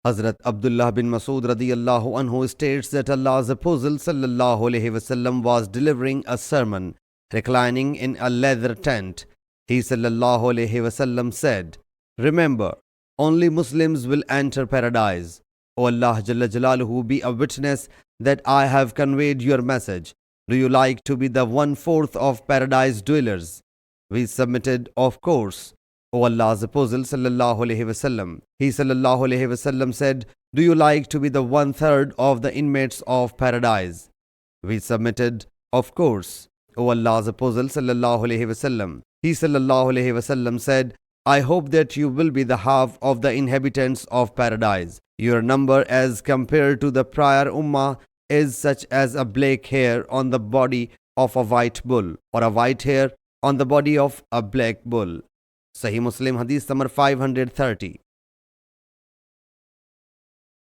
Hazrat Abdullah bin Masud radiyallahu anhu states that Allah's Apostle sallallahu alaihi wasallam was delivering a sermon, reclining in a leather tent. He sallallahu alaihi wasallam said, "Remember, only Muslims will enter paradise. O Allah Jalla Jalaluhu, be a witness that I have conveyed your message. Do you like to be the 1/4 of paradise dwellers?" We submitted, "Of course, O Allah's Apostle sallallahu alaihi wasallam." He sallallahu alaihi wasallam said, "Do you like to be the 1/3 of the inmates of paradise?" We submitted, "Of course, O Allah's Apostle sallallahu alaihi wasallam." He sallallahu alaihi wasallam said, "I hope that you will be the half of the inhabitants of paradise. Your number as compared to the prior ummah is such as a black hair on the body of a white bull, or a white hair on the body of a black bull." Sahih Muslim Hadees number 530.